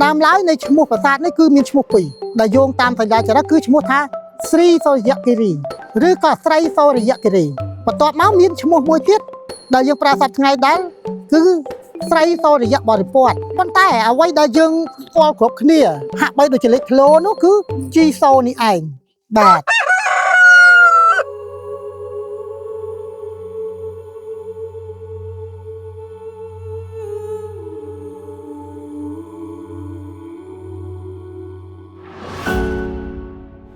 ដើមឡើយនៃឈ្មោះប្រាសាទនេះគឺមានឈ្មោះពីរដែលយោងតាមសញ្ញាចារឹកគឺឈ្មោះថាស្រីសូរ្យគិរីឬក៏ស្រីសូរ្យគិរីបន្ទាប់មកមានឈ្មោះមួយទៀតដែលយើងប្រើសប្តាហ៍ថ្ងៃដែរគឺស្រីសូរ្យបរិពតប៉ុន្តែអ្វីដែលយើងស្គាល់គ្រប់គ្នាហាក់បីដូចជាលេខគីឡូនោះគឺជីសូនេះឯងបាទ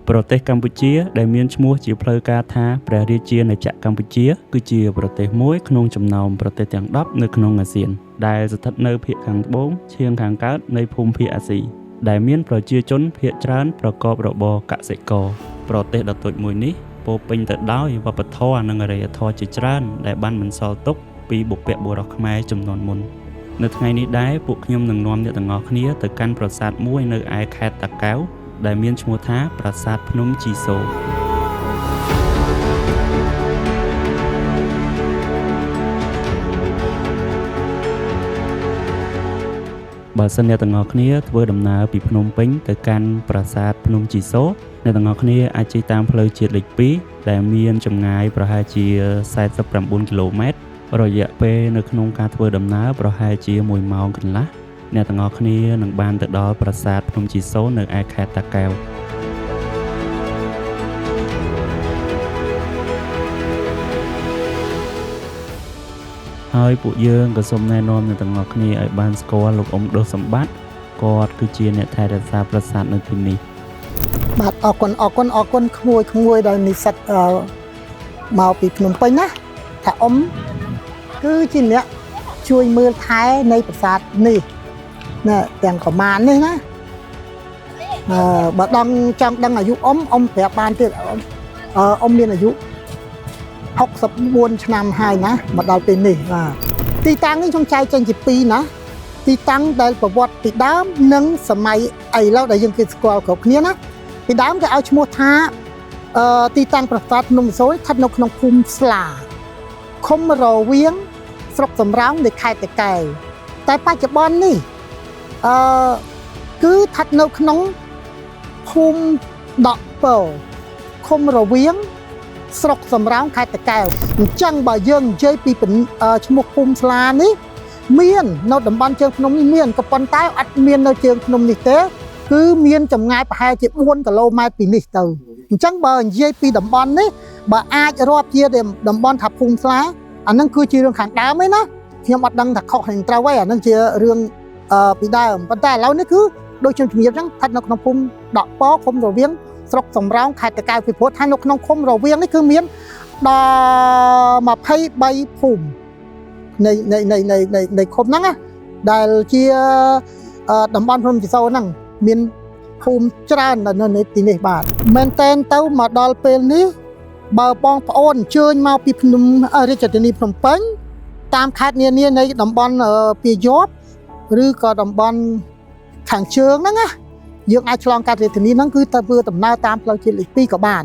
ប្រទេសកម្ពុជាដែលមានឈ្មោះជាផ្លូវការថាព្រះរាជាណាចក្រកម្ពុជាគឺជាប្រទេសមួយក្នុងចំណោមប្រទេសទាំង10នៅក្នុងអាស៊ានដែលស្ថិតនៅភាគខាងត្បូងឈៀងខាងកើតនៃភូមិភាគអាស៊ីដែលមានប្រជាជនភាគច្រើនប្រកបរបរកសិករប្រទេសដ៏តូចមួយនេះពោរពេញទៅដោយវប្បធម៌និងអរិយធម៌ជាច្រើនដែលបានបន្សល់ទុកពីបុព្វបុរសខ្មែរជំនាន់មុននៅថ្ងៃនេះដែរពួកខ្ញុំនឹងនាំអ្នកទាំងអស់គ្នាទៅកាន់ប្រាសាទមួយនៅឯខេត្តតាកែវដែលមានឈ្មោះថាប្រាសាទភ្នំជីសូបើសិនអ្នកទាំងអស់គ្នាធ្វើដំណើរពីភ្នំពេញទៅកាន់ប្រាសាទភ្នំជីសូអ្នកទាំងអស់គ្នាអាចជិះតាមផ្លូវជាតិលេខ2ដែលមានចម្ងាយប្រហែលជា49គីឡូម៉ែត្ររយៈពេលនៅក្នុងការធ្វើដំណើរប្រហែលជា1ម៉ោងកន្លះអ្នកទាំងអស់គ្នានឹងបានទៅដល់ប្រាសាទភ្នំជីសូនៅឯខេត្តតាកែវហើយពួកយើងក៏សូមណែនាំអ្នកទាំងអស់គ្នាឲ្យបានស្គាល់លោកអ៊ំដុសសម្បត្តិគាត់គឺជាអ្នកថែរក្សាប្រាសាទនៅទីនេះបាទអរគុណក្មួយដែលនិស្សិតមកពីភ្នំពេញណាថាអ៊ំគឺជាអ្នកជួយមើលថែនៃប្រាសាទនេះណាទាំងប្រមាណនេះណាបើចង់ដឹងអាយុអ៊ំប្រាប់បានទៀតអ៊ំមានអាយុ64ឆ្នាំហើយណាមកដល់ពេលនេះបាទទីតាំងនេះចង់ចែកចេញជាពីរណាទីតាំងដែលប្រវត្តិពីដើមនិងសម័យឥឡូវដែលយើងគេស្គាល់គ្រប់គ្នាណាពីដើមគេឲ្យឈ្មោះថាទីតាំងប្រាសាទភ្នំជីសូស្ថិតនៅក្នុងភូមិស្លាឃុំរវៀងស្រុកសំរោងនៃខេត្តតាកែវតែបច្ចុប្បន្ននេះគឺស្ថិតនៅក្នុងភូមិដកពរឃុំរវៀងស្រុកសំរោងខេត្តតាកែវអញ្ចឹងបើយើងនិយាយពីឈ្មោះភូមិស្លានេះមាននៅតំបន់ជើងភ្នំនេះមានក៏ប៉ុន្តែអត់មាននៅជើងភ្នំនេះទេគឺមានចម្ងាយប្រហែលជា4គីឡូម៉ែត្រពីនេះទៅអញ្ចឹងបើនិយាយពីតំបន់នេះបើអាចរាប់ជាតំបន់ថាភូមិស្លាអានឹងគឺជារឿងខាងដើមឯណាខ្ញុំអត់ដឹងថាខុសឬត្រូវទេអានឹងជារឿងពីដើមប៉ុន្តែឥឡូវនេះគឺដូចខ្ញុំជំរាបអញ្ចឹងស្ថិតនៅក្នុងភូមិដកពរឃុំរវៀងស្រុកសំរោងខេត្តតាកែវពីព្រោះថានៅក្នុងឃុំរវៀងនេះគឺមានដល់23ភូមិនៃឃុំហ្នឹងណាដែលជាតំបន់ភ្នំជីសូហ្នឹងមានភូមិច្រើននៅទីនេះបាទមែនតែនទៅមកដល់ពេលនេះបើបងប្អូនអញ្ជើញមកពីភ្នំរាជធានីភ្នំពេញតាមខេត្តនានានៃតំបន់ពាយ័ព្យឬក៏តំបន់ខាងជើងហ្នឹងណាយើងអាចឆ្លងកាត់រាជធានីហ្នឹងគឺទៅធ្វើដំណើរតាមផ្លូវជាតិលេខ2ក៏បាន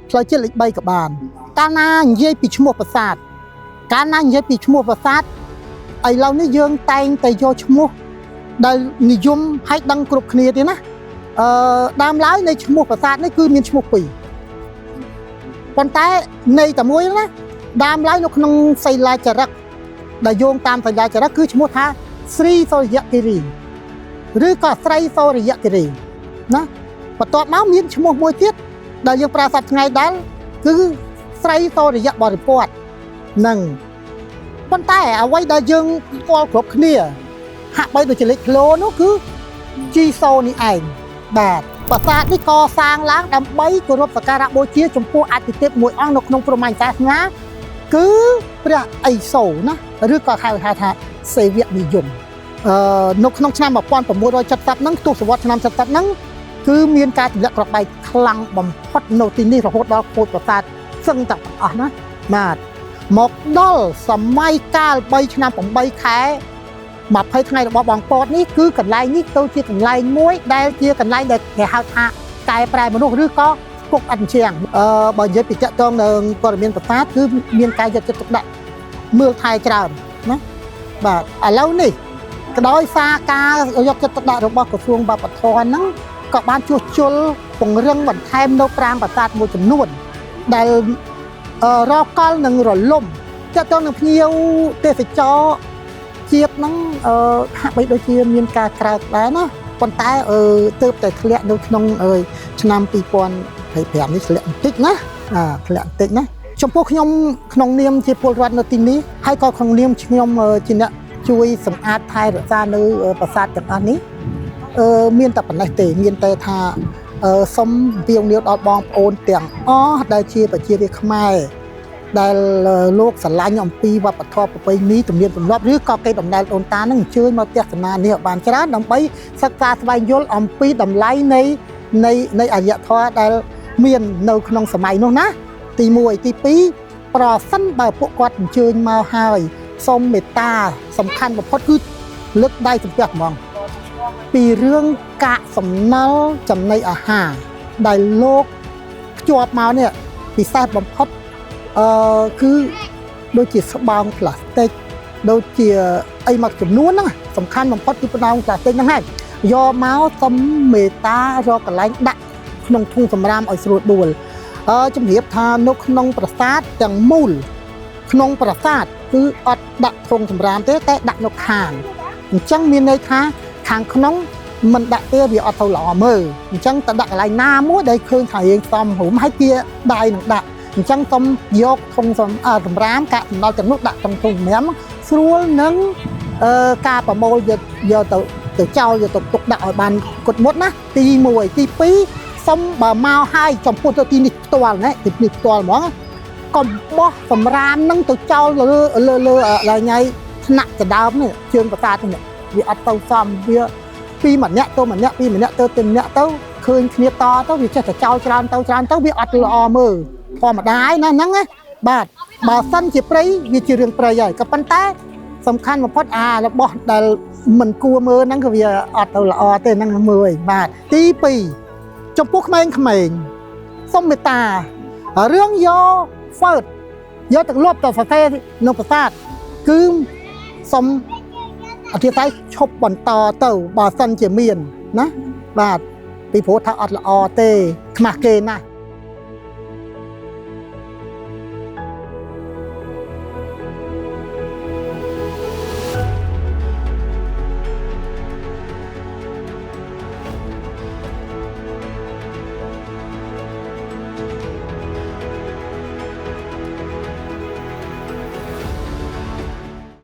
ផ្លូវជាតិលេខ3ក៏បានកាលណានិយាយពីឈ្មោះប្រាសាទឥឡូវនេះយើងតែងតែយកឈ្មោះដែលនិយមឲ្យដឹងគ្រប់គ្នាទេណាដើមឡើយនៃឈ្មោះប្រាសាទនេះគឺមានឈ្មោះពីរប៉ុន្តែនៃតែមួយណាដើមឡើយនៅក្នុងសីលាចារឹកដែលយោងតាមសញ្ញាចារឹកគឺឈ្មោះថាស្រីសូរ្យគិរីឬក៏ស្រីសូរ្យគិរីណាបន្ទាប់មកមានឈ្មោះមួយទៀតដែលយើងប្រើសប្តាហ៍ថ្ងៃដែរគឺស្រីសូរ្យបរិពតនឹងប៉ុន្តែអ្វីដែលយើងស្គាល់គ្រប់គ្នាហាក់បីដូចជាលេខគីឡូនោះគឺជីសូនេះឯងបាទប្រាសាទនេះកសាងឡើងដើម្បីគោរពសក្ការៈបូជាចំពោះអាទិទេពមួយអង្គនៅក្នុងព្រហ្មញ្ញសាសនាគឺព្រះឥសូរណាឬក៏ហៅថាសេវនិយមនៅក្នុងឆ្នាំ1970ហ្នឹងទសវត្សរ៍ឆ្នាំ70ហ្នឹងគឺមានការទម្លាក់គ្រាប់បែកខ្លាំងបំផុតនៅទីនេះរហូតដល់ខូចប្រាសាទសឹងតែអស់ណាបាទមកដល់សម័យកាល3ឆ្នាំ8ខែ20ថ្ងៃរបស់បងប្អូននេះគឺកន្លែងនេះទៅជាកន្លែងមួយដែលជាកន្លែងដែលគេហៅថាកែប្រែមនុស្សឬក៏គុកអញ្ចាំងបើនិយាយពីតកតងនឹងព័ត៌មានប្រាសាទគឺមានការយកចិត្តទុកដាក់មើលថែច្រើនណាបាទឥឡូវនេះ ก็ដោយសារការយកចិត្តទុកដាក់របស់ក្រសួងវប្បធម៌ហ្នឹងក៏បានជួសជុលពង្រឹងបន្ថែមនៅប្រាង្គប្រាសាទមួយចំនួនដែលរកលនឹងរលំទាក់ទងនឹងភ្ញៀវទេសចរជាតិហ្នឹងហាក់បីដូចជាមានការក្រោកដែរណាប៉ុន្តែទើបតែធ្លាក់នៅក្នុងឆ្នាំ2025នេះធ្លាក់បន្តិចណាធ្លាក់បន្តិចណាចំពោះខ្ញុំក្នុងនាមជាពលរដ្ឋនៅទីនេះហើយក៏ក្នុងនាមខ្ញុំជាអ្នកជួយសម្អាតថែរក្សានៅប្រាសាទទាំងអស់នេះមានតែប៉ុណ្ណេះទេមានតែថាសូមពៀវនាវដល់បងប្អូនទាំងអស់ដែលជាប្រជារាស្ត្រខ្មែរដែលលោកស្រឡាញ់អំពីវប្បធម៌ប្រពៃណីទំនៀមទម្លាប់ឬក៏កេរដំណែលដូនតានឹងអញ្ជើញមកទស្សនានេះបានច្រើនដើម្បីសិក្សាស្វែងយល់អំពីតម្លៃនៃអរិយធម៌ដែលមាននៅក្នុងសម័យនោះណាទី1ទី2ប្រសិនបើពួកគាត់អញ្ជើញមកហើយសូមមេត្តាសំខាន់បំផុតគឺលើកដៃសំពះហ្មងពីរឿងកាកសំណល់ចំណីអាហារដែលលោកភ្ជាប់មកនេះពិសេសបំផុតគឺដូចជាស្បោងផ្លាស្ទិកដូចជាអីមួយចំនួនហ្នឹងសំខាន់បំផុតគឺស្បោងផ្លាស្ទិកហ្នឹងហើយយកមកសុំមេត្តារកកន្លែងដាក់ក្នុងធុងសម្រាមឲ្យស្រួលដួលជំរាបថានៅក្នុងប្រាសាទទាំងមូលក្នុងប្រាសាទគឺអត់ដាក់ធុងសម្រាមទេតែដាក់នៅខាងអញ្ចឹងមានន័យថាខាងក្នុងមិនដាក់ទេវាអត់ទៅល្អមើលអញ្ចឹងតែដាក់កន្លែងណាមួយដែលឃើញថារៀងសមរម្យហើយជាដៃនឹងដាក់អញ្ចឹងសូមយកធុងសម្រាមកាកសំណល់ទាំងនោះដាក់ក្នុងធុងសម្រាមស្រួលនឹងការប្រមូលយកទៅចោលយកទៅទុកដាក់ឲ្យបានគត់មុតណាទី1ទី2សុំបើមកហើយចំពោះទៅទីនេះផ្ទាល់ណាទីនេះផ្ទាល់ហ្មងកុំបោះសម្រាមនឹងទៅចោលលើឡើងថ្ងៃថ្នាក់ដដើមនេះជើងប្រាសាទនេះវាអត់ទៅសមវាពីម្នាក់ទៅម្នាក់ពីម្នាក់ទៅម្នាក់ទៅឃើញគ្នាតទៅវាចេះតែចោលច្រើនទៅវាអត់ល្អមើលធម្មតាហើយណាហ្នឹងណាបាទបើសិនជាព្រៃវាជារឿងព្រៃហើយក៏ប៉ុន្តែសំខាន់បំផុតរបស់ដែលមិនគួរមើលហ្នឹងក៏វាអត់ទៅល្អទេហ្នឹងមើលបាទទី2ចំពោះក្មេងៗសុំមេត្តារឿងយកហ្វឺតយកទឹកលប់ទៅសរសេរនៅប្រាសាទគឺសុំអធិស្ឋានឈប់បន្តទៅបើសិនជាមានណាបាទពីព្រោះថាអត់ល្អទេខ្មាស់គេណាស់